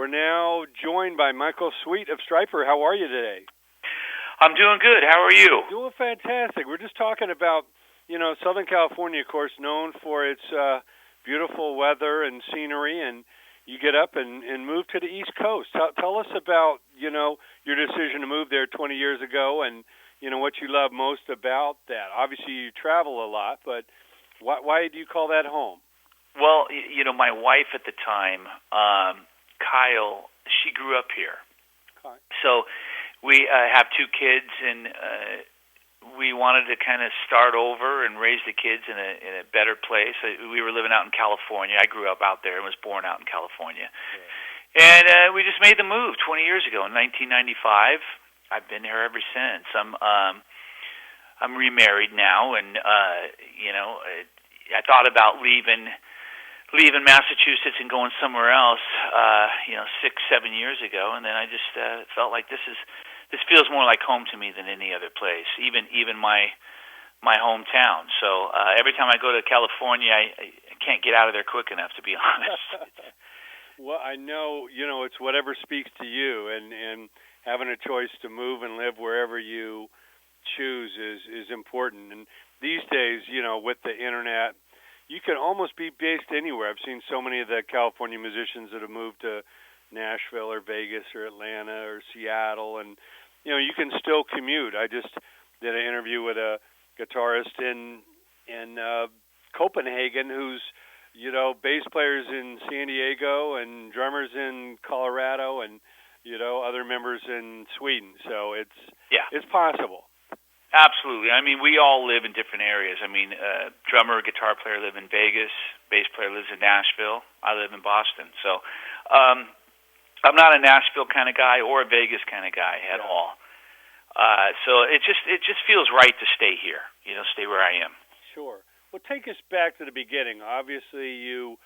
We're now joined by Michael Sweet of STRYPER. How are you today? I'm doing good. How are you? Doing fantastic. We're just talking about, Southern California, of course, known for its beautiful weather and scenery, and you get up and move to the East Coast. Tell us about, your decision to move there 20 years ago and, what you love most about that. Obviously, you travel a lot, but why do you call that home? Well, my wife at the time, Kyle, she grew up here. Okay. So we have two kids, and we wanted to kind of start over and raise the kids in a better place. We were living out in California. I grew up out there and was born out in California. Yeah. And we just made the move 20 years ago in 1995. I've been here ever since. I'm remarried now, and I thought about leaving Massachusetts and going somewhere else, 6-7 years ago, and then I just felt like this feels more like home to me than any other place, even my hometown. So every time I go to California, I can't get out of there quick enough, to be honest. Well, I know, it's whatever speaks to you, and having a choice to move and live wherever you choose is important. And these days, with the internet, you can almost be based anywhere. I've seen so many of the California musicians that have moved to Nashville or Vegas or Atlanta or Seattle, and you can still commute. I just did an interview with a guitarist in Copenhagen who's bass players in San Diego and drummers in Colorado and other members in Sweden. So it's possible. Absolutely. I mean, we all live in different areas. I mean, drummer, guitar player live in Vegas. Bass player lives in Nashville. I live in Boston. So I'm not a Nashville kind of guy or a Vegas kind of guy at all. So it just feels right to stay here, stay where I am. Sure. Well, take us back to the beginning. Obviously, you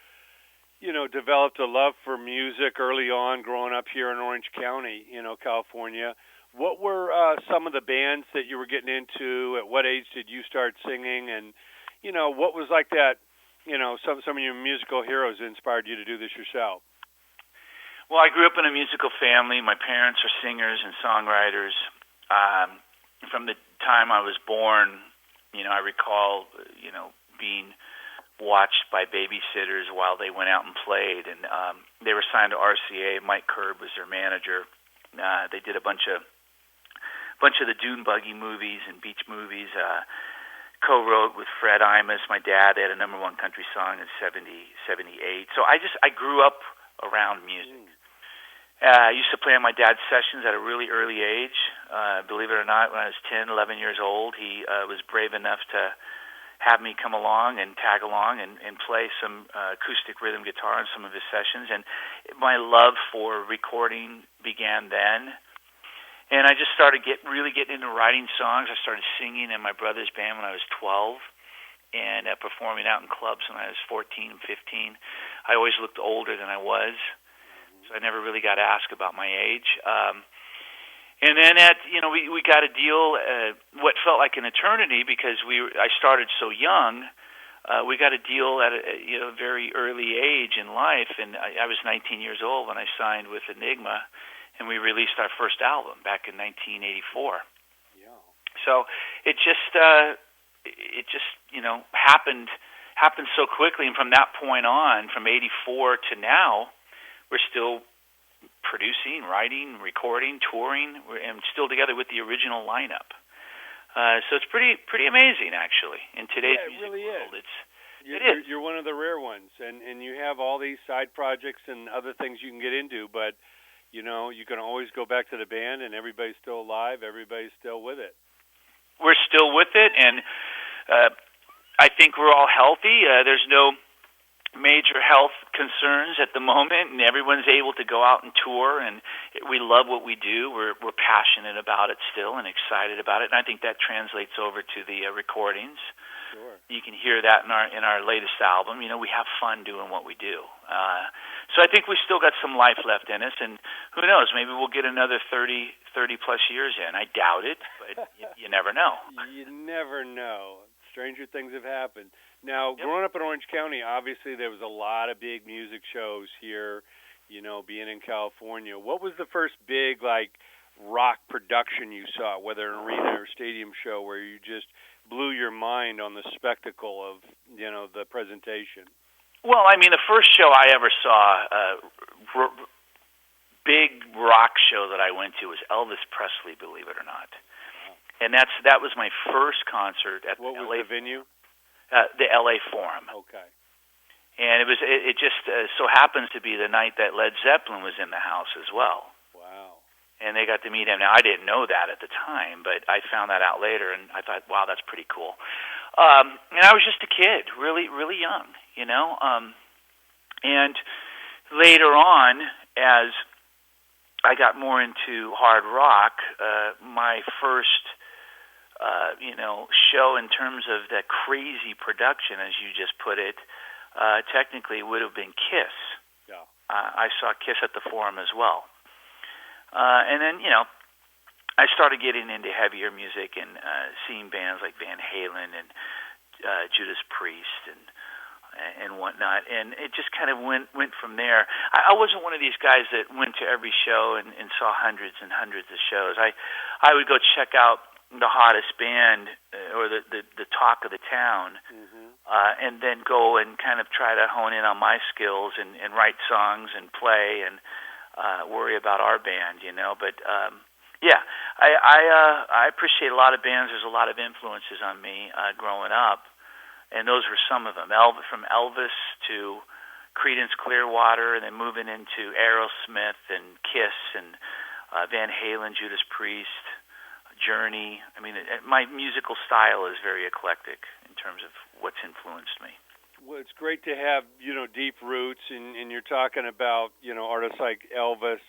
developed a love for music early on growing up here in Orange County, California. What were some of the bands that you were getting into? At what age did you start singing? And, what was like that, some of your musical heroes inspired you to do this yourself? Well, I grew up in a musical family. My parents are singers and songwriters. From the time I was born, I recall, being watched by babysitters while they went out and played. And they were signed to RCA. Mike Curb was their manager. They did a bunch of the Dune Buggy movies and beach movies, co-wrote with Fred Imus. My dad had a #1 country song in 78. So I grew up around music. I used to play on my dad's sessions at a really early age. Believe it or not, when I was 10, 11 years old, he was brave enough to have me come along and tag along and play some acoustic rhythm guitar on some of his sessions. And my love for recording began then. And I just started really getting into writing songs. I started singing in my brother's band when I was 12 and performing out in clubs when I was 14 and 15. I always looked older than I was, so I never really got asked about my age. And then we got a deal, what felt like an eternity because I started so young. We got a deal at a very early age in life, and I was 19 years old when I signed with Enigma. And we released our first album back in 1984. Yeah. So it just happened so quickly, and from that point on, from '84 to now, we're still producing, writing, recording, touring, and still together with the original lineup. So it's pretty amazing, actually, in today's music really world. It is. You're one of the rare ones, and you have all these side projects and other things you can get into, but you can always go back to the band, and everybody's still alive. Everybody's still with it. We're still with it, and I think we're all healthy. There's no major health concerns at the moment, and everyone's able to go out and tour, and we love what we do. We're passionate about it still and excited about it, and I think that translates over to the recordings. Sure. You can hear that in our latest album. We have fun doing what we do. So I think we still got some life left in us, and who knows, maybe we'll get another 30 plus years in. I doubt it, but you never know. You never know. Stranger things have happened. Now, Yep. Growing up in Orange County, obviously there was a lot of big music shows here, being in California. What was the first big, like, rock production you saw, whether an arena or stadium show, where you just blew your mind on the spectacle of, the presentation? Well, I mean, the first show I ever saw, big rock show that I went to, was Elvis Presley, believe it or not. Wow. And that was my first concert at what the was LA, the venue? The LA Forum. Okay. And it just so happens to be the night that Led Zeppelin was in the house as well. Wow. And they got to meet him. Now, I didn't know that at the time, but I found that out later, and I thought, wow, that's pretty cool. And I was just a kid, really, really young, And later on, as I got more into hard rock, my first, show in terms of the crazy production, as you just put it, technically would have been Kiss. Yeah. I saw Kiss at the Forum as well. And then, I started getting into heavier music and seeing bands like Van Halen and Judas Priest and whatnot, and it just kind of went from there. I wasn't one of these guys that went to every show and saw hundreds and hundreds of shows. I would go check out the hottest band or the talk of the town, and then go and kind of try to hone in on my skills and write songs and play and worry about our band, But yeah, I appreciate a lot of bands. There's a lot of influences on me growing up. And those were some of them. From Elvis to Creedence Clearwater, and then moving into Aerosmith and Kiss and Van Halen, Judas Priest, Journey. I mean, my musical style is very eclectic in terms of what's influenced me. Well, it's great to have, deep roots, and you're talking about, artists like Elvis.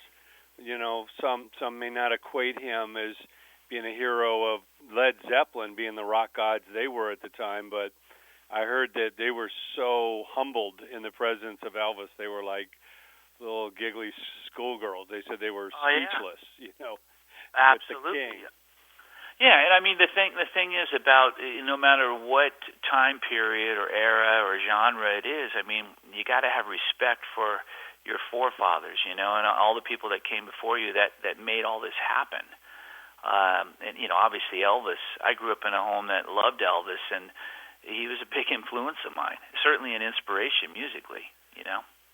Some may not equate him as being a hero of Led Zeppelin, being the rock gods they were at the time, but I heard that they were so humbled in the presence of Elvis. They were like little giggly schoolgirls. They said they were speechless, Absolutely. with the king. Yeah, and I mean the thing is about no matter what time period or era or genre it is, I mean you got to have respect for your forefathers, and all the people that came before you that made all this happen. And obviously Elvis. I grew up in a home that loved Elvis, and he was a big influence of mine. Certainly an inspiration musically,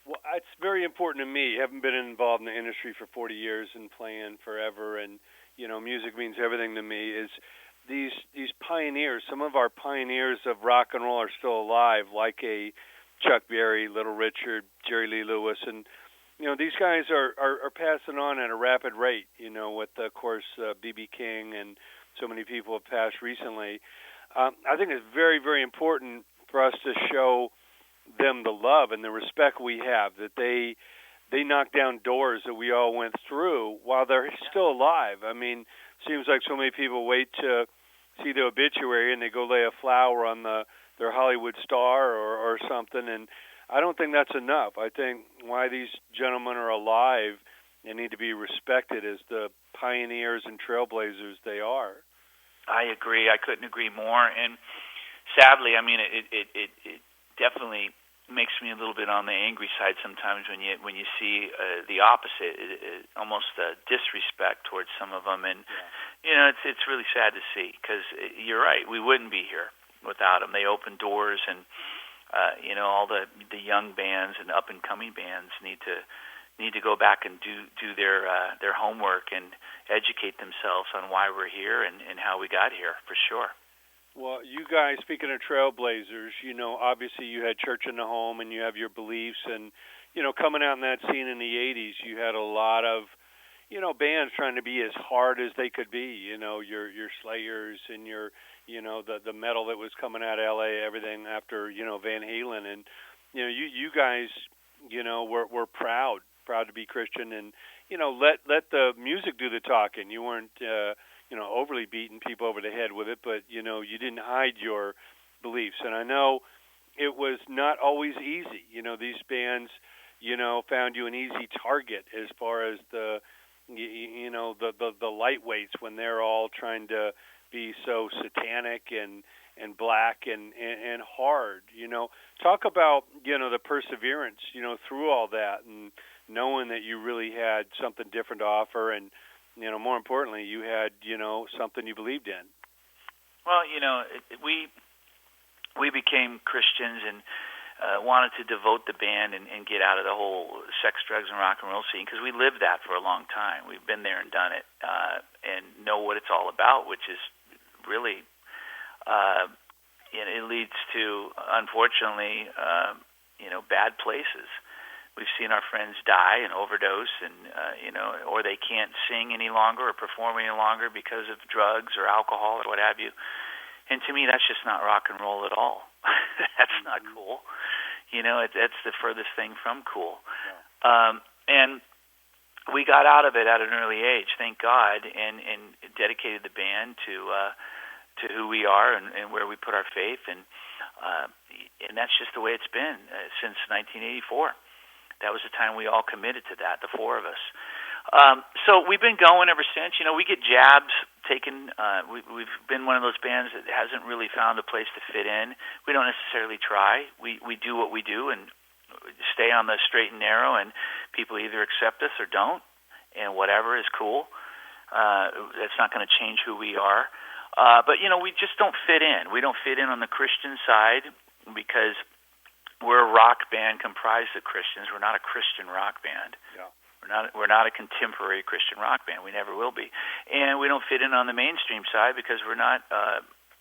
Well, it's very important to me. I haven't been involved in the industry for 40 years and playing forever, and music means everything to me. Is these pioneers? Some of our pioneers of rock and roll are still alive, like a Chuck Berry, Little Richard, Jerry Lee Lewis, and these guys are passing on at a rapid rate. With of course B.B. King and so many people have passed recently. I think it's very, very important for us to show them the love and the respect we have, that they knock down doors that we all went through while they're still alive. I mean, seems like so many people wait to see the obituary and they go lay a flower on their Hollywood star or something, and I don't think that's enough. I think why these gentlemen are alive and need to be respected as the pioneers and trailblazers they are. I agree. I couldn't agree more. And sadly, I mean, it definitely makes me a little bit on the angry side sometimes when you see the opposite, almost disrespect towards some of them. And it's really sad to see, because you're right. We wouldn't be here without them. They open doors, and all the young bands and up and coming bands need to go back and do their homework and educate themselves on why we're here and how we got here, for sure. Well, you guys, speaking of trailblazers, obviously you had Church in the Home and you have your beliefs, and, coming out in that scene in the 80s, you had a lot of, bands trying to be as hard as they could be, your Slayers and your, the metal that was coming out of L.A., everything after, Van Halen, and, you guys, were proud to be Christian, and, let the music do the talking. You weren't, overly beating people over the head with it, but, you didn't hide your beliefs. And I know it was not always easy. These bands, found you an easy target as far as the lightweights when they're all trying to be so satanic and and black and hard. Talk about the perseverance through all that, and knowing that you really had something different to offer, and more importantly, you had something you believed in. Well, we became Christians and wanted to devote the band and get out of the whole sex, drugs, and rock and roll scene, because we lived that for a long time. We've been there and done it, and know what it's all about, which is really, it leads to, unfortunately, bad places. We've seen our friends die and overdose, and or they can't sing any longer or perform any longer because of drugs or alcohol or what have you. And to me, that's just not rock and roll at all. That's not cool. That's the furthest thing from cool. Yeah. And we got out of it at an early age, thank God, and dedicated the band to who we are and where we put our faith, and that's just the way it's been since 1984. That was the time we all committed to that, the four of us. So we've been going ever since. We get jabs taken. We've been one of those bands that hasn't really found a place to fit in. We don't necessarily try. We do what we do and stay on the straight and narrow, and people either accept us or don't, and whatever is cool. That's not going to change who we are. But, we just don't fit in. We don't fit in on the Christian side because we're a rock band comprised of Christians. We're not a Christian rock band. Yeah. We're not a contemporary Christian rock band. We never will be. And we don't fit in on the mainstream side because we're not,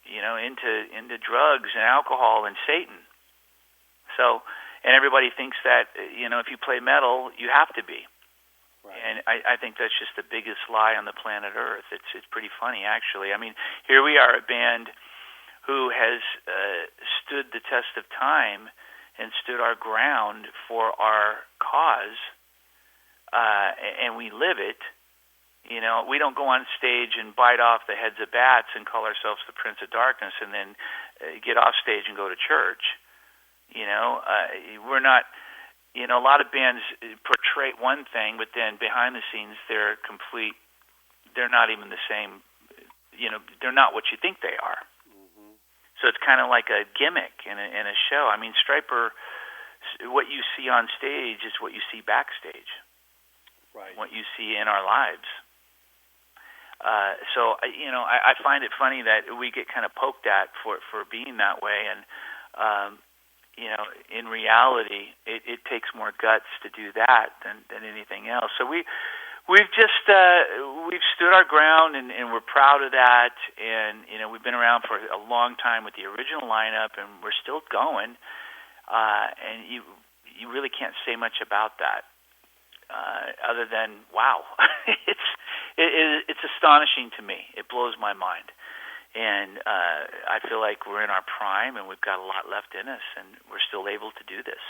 into drugs and alcohol and Satan. So, and everybody thinks that, if you play metal, you have to be. Right. And I think that's just the biggest lie on the planet Earth. It's pretty funny, actually. I mean, here we are, a band who has stood the test of time and stood our ground for our cause, and we live it. We don't go on stage and bite off the heads of bats and call ourselves the Prince of Darkness and then get off stage and go to church. We're not. A lot of bands portray one thing, but then behind the scenes they're complete. They're not even the same. They're not what you think they are. Mm-hmm. So it's kind of like a gimmick in a show. I mean, Stryper, what you see on stage is what you see backstage. Right. What you see in our lives. So I find it funny that we get kind of poked at for being that way, and in reality, it takes more guts to do that than anything else. So we've stood our ground, and we're proud of that. And we've been around for a long time with the original lineup, and we're still going. And you really can't say much about that, other than wow, it's astonishing to me. It blows my mind. And I feel like we're in our prime, and we've got a lot left in us, and we're still able to do this.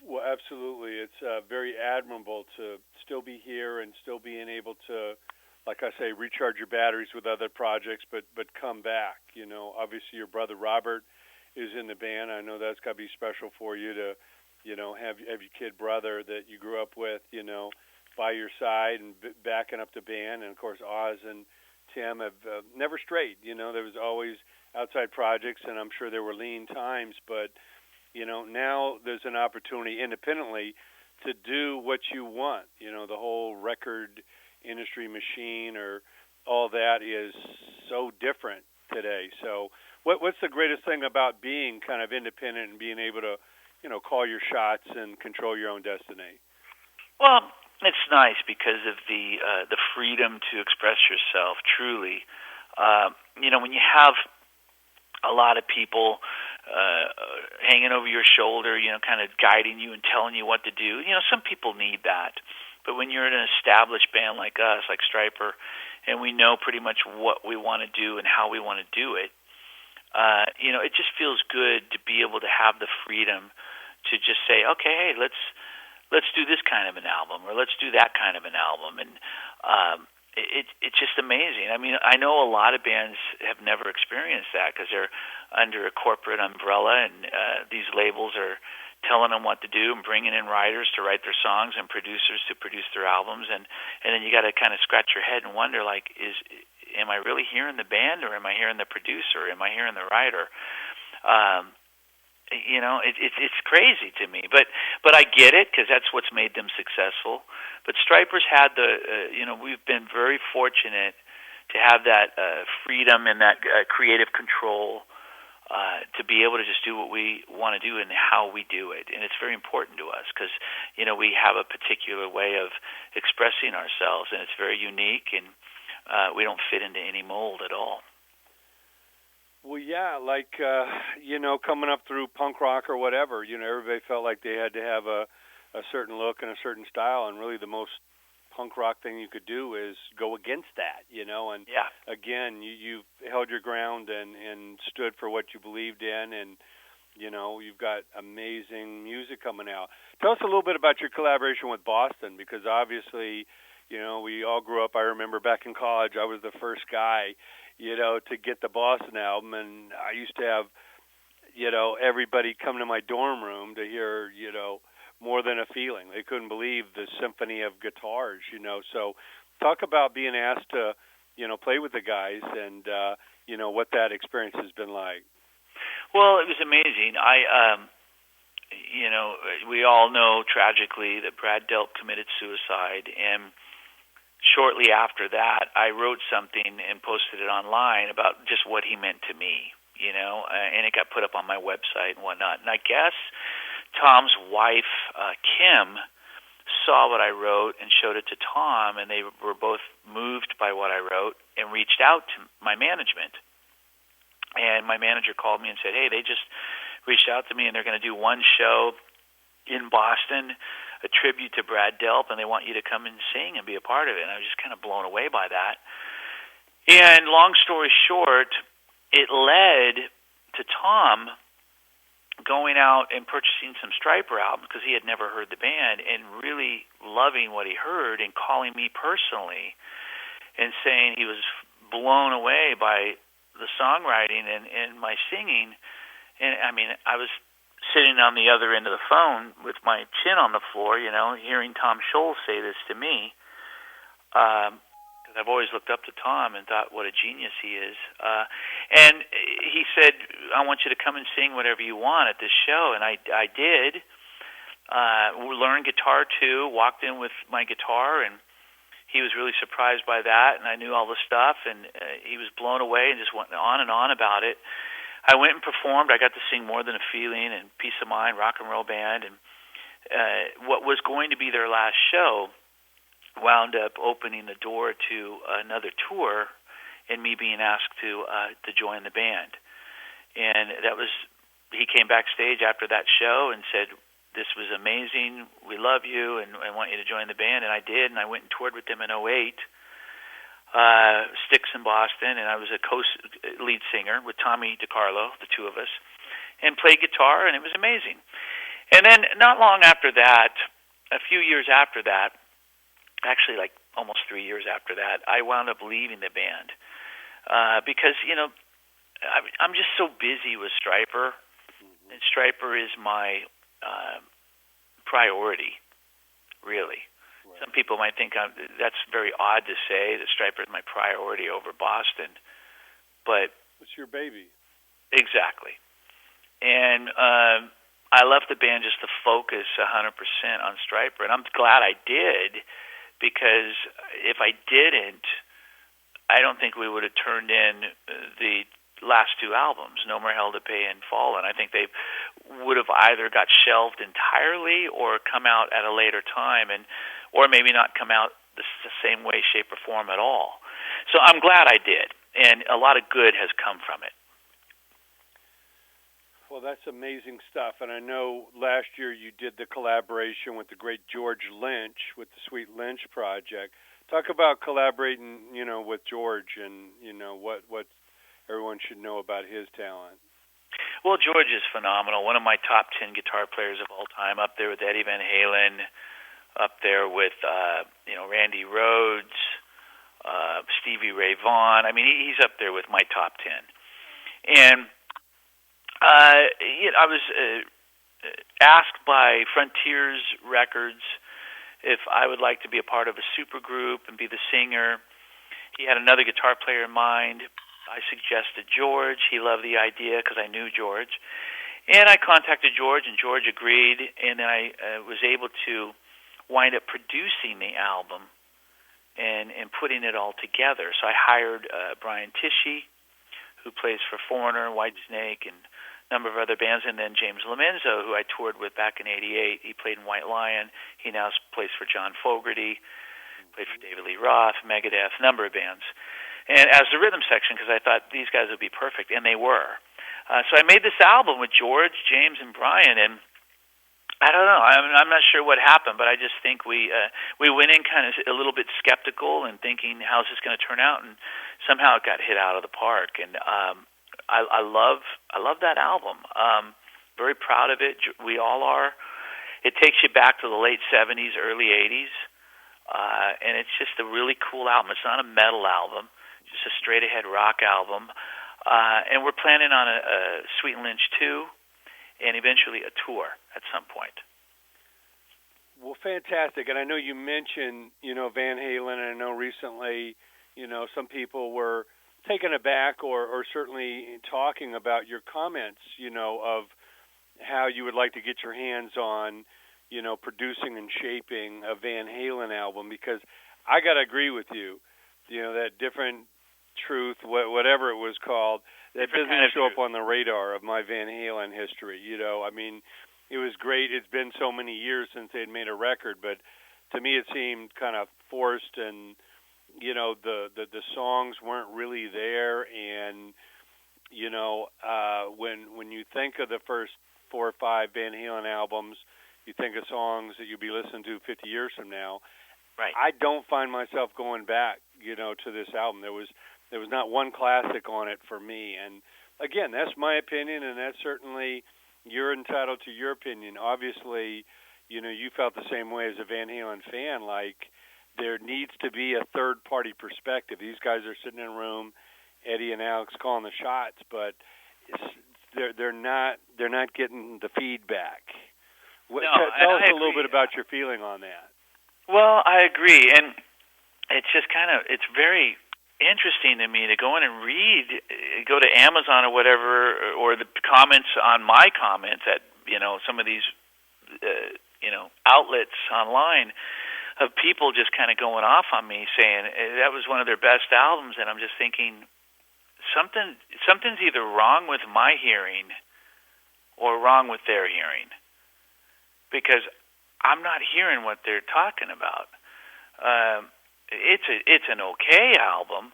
Well, absolutely. It's very admirable to still be here and still being able to, like I say, recharge your batteries with other projects, but come back. Obviously your brother Robert is in the band. I know that's got to be special for you to, have your kid brother that you grew up with, by your side and backing up the band. And, of course, Oz and Tim have never strayed. There was always outside projects, and I'm sure there were lean times, but now there's an opportunity independently to do what you want. The whole record industry machine or all that is so different today. So what's the greatest thing about being kind of independent and being able to call your shots and control your own destiny? Well, it's nice because of the freedom to express yourself, truly. When you have a lot of people hanging over your shoulder, kind of guiding you and telling you what to do, some people need that. But when you're in an established band like us, like Stryper, and we know pretty much what we want to do and how we want to do it, it just feels good to be able to have the freedom to just say, okay, hey, let's do this kind of an album, or let's do that kind of an album. And it's just amazing. I mean, I know a lot of bands have never experienced that because they're under a corporate umbrella, and these labels are telling them what to do and bringing in writers to write their songs and producers to produce their albums. And then you got to kind of scratch your head and wonder, like, am I really hearing the band, or am I hearing the producer? Am I hearing the writer? It's crazy to me, but I get it, because that's what's made them successful. But Stryper's had we've been very fortunate to have that freedom and that creative control to be able to just do what we want to do and how we do it. And it's very important to us, because we have a particular way of expressing ourselves, and it's very unique, and we don't fit into any mold at all. Well, yeah, like, coming up through punk rock or whatever, everybody felt like they had to have a certain look and a certain style, and really the most punk rock thing you could do is go against that, and again, you've held your ground and stood for what you believed in, and, you've got amazing music coming out. Tell us a little bit about your collaboration with Boston, because obviously, we all grew up. I remember back in college, I was the first guy to get the Boston album, and I used to have, everybody come to my dorm room to hear, More Than a Feeling. They couldn't believe the symphony of guitars, So talk about being asked to, play with the guys and, what that experience has been like. Well, it was amazing. We all know tragically that Brad Delp committed suicide, and shortly after that, I wrote something and posted it online about just what he meant to me, and it got put up on my website and whatnot. And I guess Tom's wife, Kim, saw what I wrote and showed it to Tom, and they were both moved by what I wrote and reached out to my management. And my manager called me and said, hey, they just reached out to me, and they're going to do one show in Boston, a tribute to Brad Delp, and they want you to come and sing and be a part of it. And I was just kind of blown away by that. And long story short, it led to Tom going out and purchasing some Stryper albums, because he had never heard the band, and really loving what he heard, and calling me personally and saying he was blown away by the songwriting and my singing. And I mean, I was sitting on the other end of the phone with my chin on the floor, hearing Tom Scholl say this to me. Because I've always looked up to Tom and thought what a genius he is. And he said, I want you to come and sing whatever you want at this show. And I did. Learned guitar, too. Walked in with my guitar, and he was really surprised by that. And I knew all the stuff, and he was blown away and just went on and on about it. I went and performed. I got to sing More Than a Feeling and Peace of Mind, Rock and Roll Band, and what was going to be their last show wound up opening the door to another tour, and me being asked to join the band. And he came backstage after that show and said, this was amazing, we love you, and I want you to join the band. And I did, and I went and toured with them in 2008. Sticks in Boston, and I was a lead singer with Tommy DiCarlo, the two of us, and played guitar, and it was amazing. And then not long after that, a few years after that, actually like almost 3 years after that, I wound up leaving the band because, I'm just so busy with Stryper, and Stryper is my priority, really. Some people might think that's very odd to say that Stryper is my priority over Boston, but it's your baby. Exactly. And I left the band just to focus 100% on Stryper, and I'm glad I did, because if I didn't, I don't think we would have turned in the last two albums, No More Hell to Pay and Fallen. I think they would have either got shelved entirely or come out at a later time, or maybe not come out the same way, shape, or form at all. So I'm glad I did, and a lot of good has come from it. Well, that's amazing stuff, and I know last year you did the collaboration with the great George Lynch with the Sweet Lynch Project. Talk about collaborating, with George, and what everyone should know about his talent. Well, George is phenomenal. One of my top 10 guitar players of all time, up there with Eddie Van Halen, up there with Randy Rhoads, Stevie Ray Vaughan. I mean, he's up there with my top 10. And I was asked by Frontiers Records if I would like to be a part of a supergroup and be the singer. He had another guitar player in mind. I suggested George. He loved the idea because I knew George. And I contacted George, and George agreed, and then I was able to wind up producing the album and putting it all together. So I hired Brian Tichy, who plays for Foreigner, Whitesnake, and a number of other bands, and then James Lomenzo, who I toured with back in '88. He played in White Lion. He now plays for John Fogerty, played for David Lee Roth, Megadeth, a number of bands. And as the rhythm section, because I thought these guys would be perfect, and they were. So I made this album with George, James, and Brian, and I don't know. I'm not sure what happened, but I just think we went in kind of a little bit skeptical and thinking, how's this going to turn out? And somehow it got hit out of the park. And I love that album. Very proud of it. We all are. It takes you back to the late '70s, early '80s, and it's just a really cool album. It's not a metal album, just a straight ahead rock album. And we're planning on a Sweet and Lynch 2 and eventually a tour at some point. Well, fantastic. And I know you mentioned, Van Halen, and I know recently, some people were taken aback or certainly talking about your comments, of how you would like to get your hands on, producing and shaping a Van Halen album, because I got to agree with you, that Different Truth, whatever it was called, that doesn't show up on the radar of my Van Halen history. It was great. It's been so many years since they'd made a record, but to me it seemed kind of forced, and the songs weren't really there. And when you think of the first 4 or 5 Van Halen albums, you think of songs that you'll be listening to 50 years from now. Right. I don't find myself going back, to this album. There was not one classic on it for me. And again, that's my opinion, and that's certainly, you're entitled to your opinion. Obviously, you felt the same way as a Van Halen fan, like there needs to be a third-party perspective. These guys are sitting in a room, Eddie and Alex calling the shots, but they're not getting the feedback. Tell us a little bit about your feeling on that. Well, I agree, and it's just it's very interesting to me to go in and go to Amazon or whatever, or the comments on my comments at some of these outlets online, of people just kind of going off on me saying that was one of their best albums, and I'm just thinking something's either wrong with my hearing or wrong with their hearing, because I'm not hearing what they're talking about. It's an okay album,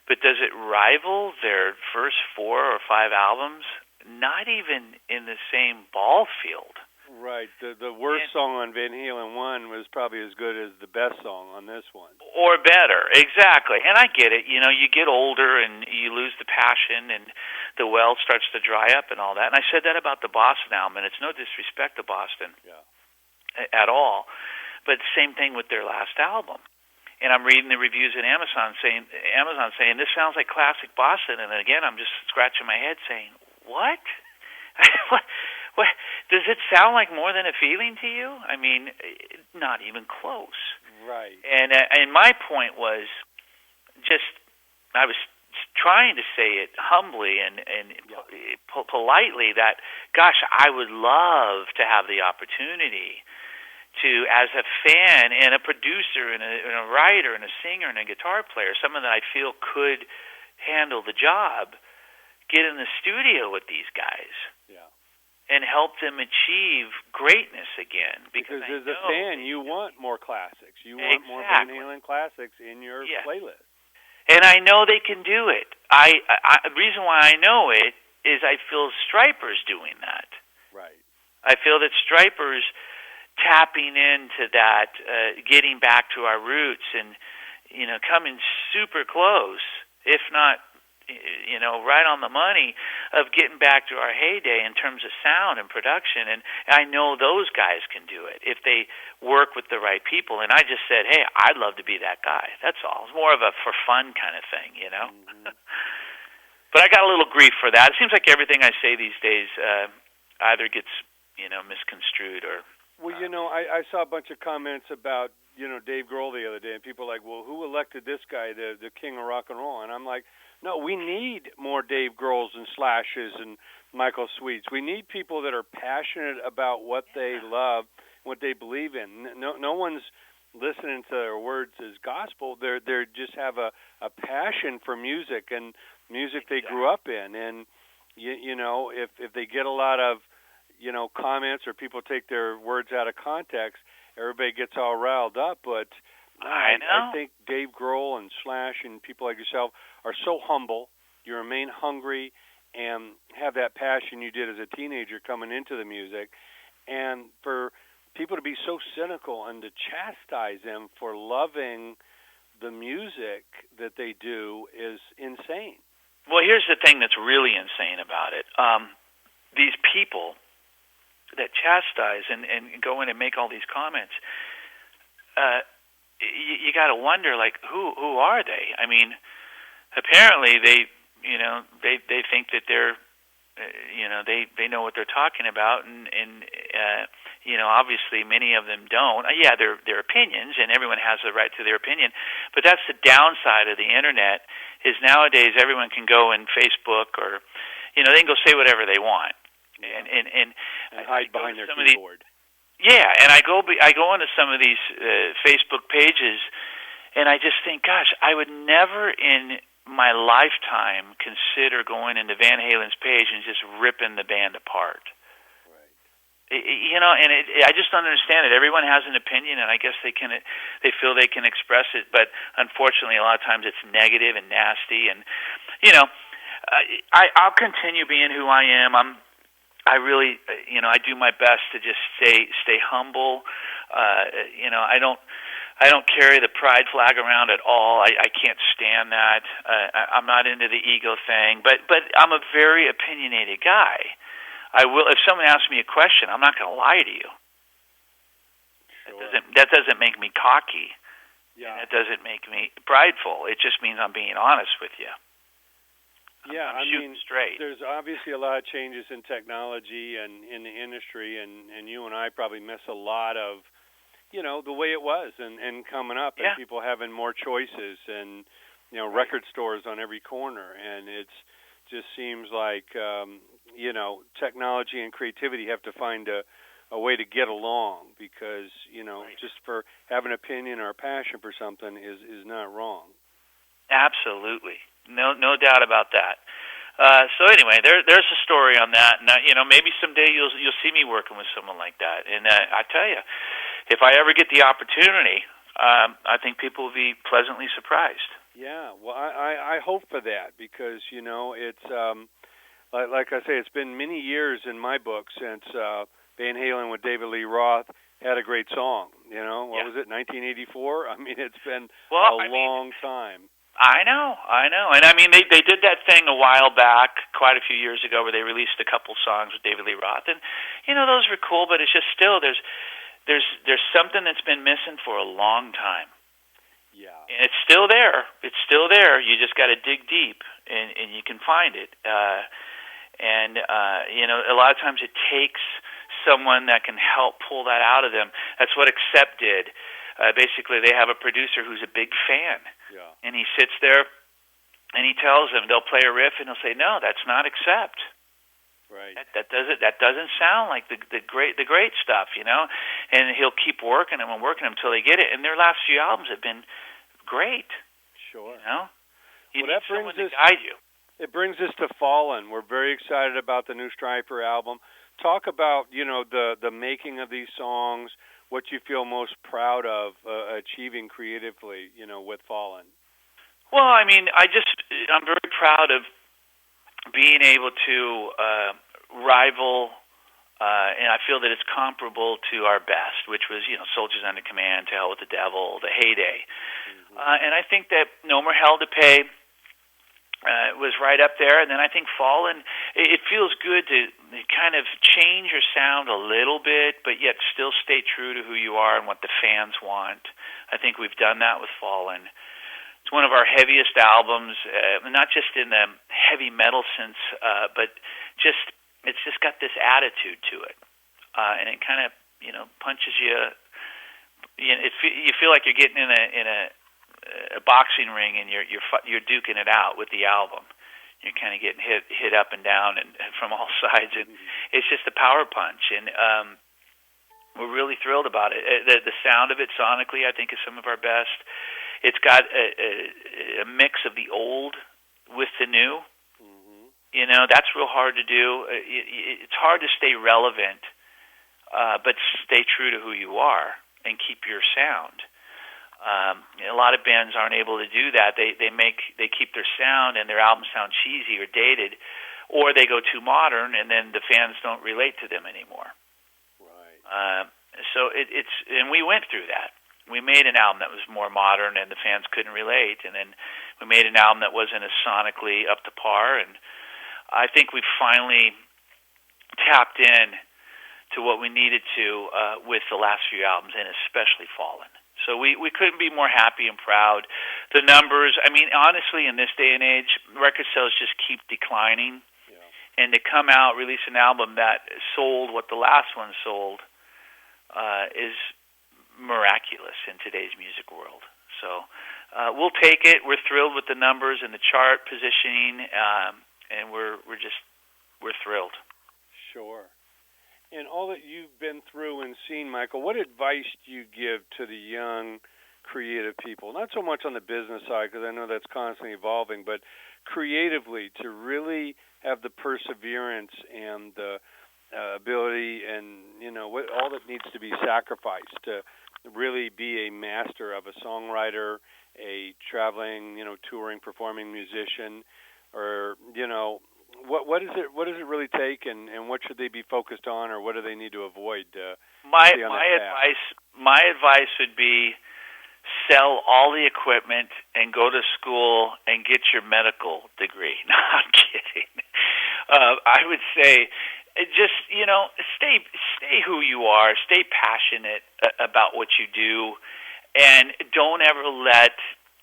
but does it rival their first 4 or 5 albums? Not even in the same ball field. Right. The worst song on Van Halen 1 was probably as good as the best song on this one. Or better, exactly. And I get it. You get older and you lose the passion, and the well starts to dry up and all that. And I said that about the Boston album, and it's no disrespect to Boston at all. But same thing with their last album. And I'm reading the reviews at Amazon saying this sounds like classic Boston, and again I'm just scratching my head saying, what? What? Does it sound like More Than a Feeling to you? I mean, not even close. Right. And my point was I was trying to say it humbly and politely that, gosh, I would love to have the opportunity to, as a fan and a producer and a writer and a singer and a guitar player, someone that I feel could handle the job, get in the studio with these guys and help them achieve greatness again. Because as a fan, you want more classics. You want more Van Halen classics in your playlist. And I know they can do it. The reason why I know it is I feel Stryper's doing that. Right. I feel that Stryper's tapping into that, getting back to our roots, and coming super close, if not right on the money, of getting back to our heyday in terms of sound and production. And I know those guys can do it if they work with the right people. And I just said, hey, I'd love to be that guy. That's all. It's more of a for fun kind of thing, Mm-hmm. But I got a little grief for that. It seems like everything I say these days either gets misconstrued or. Well, I saw a bunch of comments about Dave Grohl the other day, and people are like, well, who elected this guy the king of rock and roll? And I'm like, no, we need more Dave Grohls and Slashes and Michael Sweets. We need people that are passionate about what they love, what they believe in. No one's listening to their words as gospel. They're just have a passion for music and music they grew up in. And if they get a lot of comments or people take their words out of context, everybody gets all riled up. But I think Dave Grohl and Slash and people like yourself are so humble. You remain hungry and have that passion you did as a teenager coming into the music. And for people to be so cynical and to chastise them for loving the music that they do is insane. Well, here's the thing that's really insane about it. These people that chastise and go in and make all these comments, you got to wonder, like, who are they? I mean, apparently they think that they're, they know what they're talking about, and obviously many of them don't. Yeah, their opinions, and everyone has the right to their opinion, but that's the downside of the internet. Is nowadays everyone can go in Facebook or, they can go say whatever they want, and hide behind their keyboard. Yeah, and I go into some of these Facebook pages, and I just think, gosh, I would never in my lifetime consider going into Van Halen's page and just ripping the band apart. Right. I just don't understand it. Everyone has an opinion, and I guess they feel they can express it, but unfortunately, a lot of times it's negative and nasty. And I'll continue being who I am. I really, I do my best to just stay humble. I don't carry the pride flag around at all. I can't stand that. I'm not into the ego thing, but I'm a very opinionated guy. I will, if someone asks me a question, I'm not going to lie to you. Sure. That doesn't make me cocky. Yeah. And that doesn't make me prideful. It just means I'm being honest with you. Yeah, I'm shooting straight. There's obviously a lot of changes in technology and in the industry, and you and I probably miss a lot of, the way it was and coming up, and people having more choices and, record stores on every corner. And it just seems like, technology and creativity have to find a way to get along because, just for having an opinion or a passion for something is not wrong. Absolutely. No doubt about that. So anyway, there's a story on that, and maybe someday you'll see me working with someone like that. And I tell you, if I ever get the opportunity, I think people will be pleasantly surprised. Yeah, well, I hope for that because it's like I say, it's been many years in my book since Van Halen with David Lee Roth had a great song. What was it, 1984? I mean, it's been a long time. I know, and I mean they did that thing a while back, quite a few years ago, where they released a couple songs with David Lee Roth, and those were cool. But it's just still there's something that's been missing for a long time. Yeah, and it's still there. It's still there. You just got to dig deep, and you can find it. A lot of times it takes someone that can help pull that out of them. That's what Accept did. Basically, they have a producer who's a big fan. Yeah. And he sits there, and he tells them, they'll play a riff, and he'll say, "No, that's not Accept. Right. That doesn't sound like the great stuff, And he'll keep working them until they get it. And their last few albums have been great. Sure. You need someone to guide you. It brings us to Fallen. We're very excited about the new STRYPER album. Talk about the making of these songs. What you feel most proud of achieving creatively, with Fallen? Well, I mean, I'm very proud of being able to rival, and I feel that it's comparable to our best, which was, Soldiers Under Command, To Hell with the Devil, The Heyday. Mm-hmm. And I think that No More Hell to Pay was right up there. And then I think Fallen, it feels good to kind of change your sound a little bit, but yet still stay true to who you are and what the fans want. I think we've done that with Fallen. It's one of our heaviest albums, not just in the heavy metal sense, but it's just got this attitude to it. And it kind of, punches you, you feel like you're getting in a boxing ring, and you're duking it out with the album. You're kind of getting hit up and down and from all sides, and it's just a power punch. And we're really thrilled about it. The sound of it sonically, I think, is some of our best. It's got a mix of the old with the new. That's real hard to do. It's hard to stay relevant, but stay true to who you are and keep your sound. A lot of bands aren't able to do that. They keep their sound, and their albums sound cheesy or dated, or they go too modern, and then the fans don't relate to them anymore. Right. So and we went through that. We made an album that was more modern, and the fans couldn't relate, and then we made an album that wasn't as sonically up to par, and I think we finally tapped in to what we needed to with the last few albums, and especially Fallen. So we couldn't be more happy and proud. The numbers, I mean, honestly, in this day and age, record sales just keep declining. Yeah. And to come out, release an album that sold what the last one sold is miraculous in today's music world. So we'll take it. We're thrilled with the numbers and the chart positioning, and we're thrilled. Sure. And all that you've been through and seen, Michael, what advice do you give to the young, creative people? Not so much on the business side, because I know that's constantly evolving, but creatively, to really have the perseverance and the ability and, all that needs to be sacrificed to really be a master of a songwriter, a traveling, touring, performing musician, or, what does it really take, and what should they be focused on, or what do they need to avoid? My advice would be sell all the equipment and go to school and get your medical degree. No, I'm kidding. I would say just stay who you are, stay passionate about what you do, and don't ever let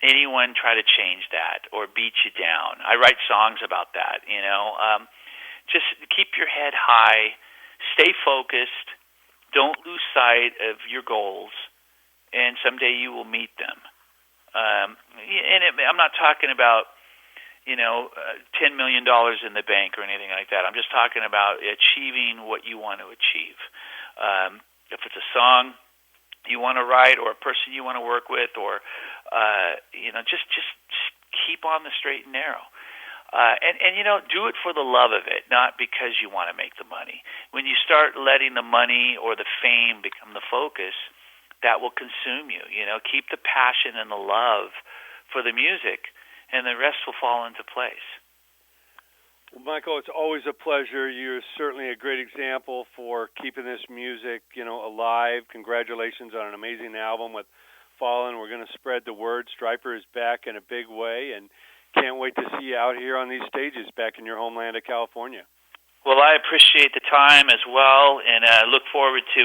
anyone try to change that or beat you down. I write songs about that, just keep your head high, stay focused, don't lose sight of your goals, and someday you will meet them. I'm not talking about, $10 million in the bank or anything like that. I'm just talking about achieving what you want to achieve. If it's a song you want to write, or a person you want to work with, or just keep on the straight and narrow, and do it for the love of it, not because you want to make the money. When you start letting the money or the fame become the focus, that will consume you. Keep the passion and the love for the music, and the rest will fall into place. Well, Michael, it's always a pleasure. You're certainly a great example for keeping this music, alive. Congratulations on an amazing album with Fallen. We're going to spread the word. Stryper is back in a big way, and can't wait to see you out here on these stages back in your homeland of California. Well, I appreciate the time as well, and look forward to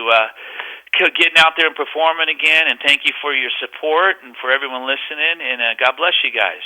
getting out there and performing again. And thank you for your support and for everyone listening, and God bless you guys.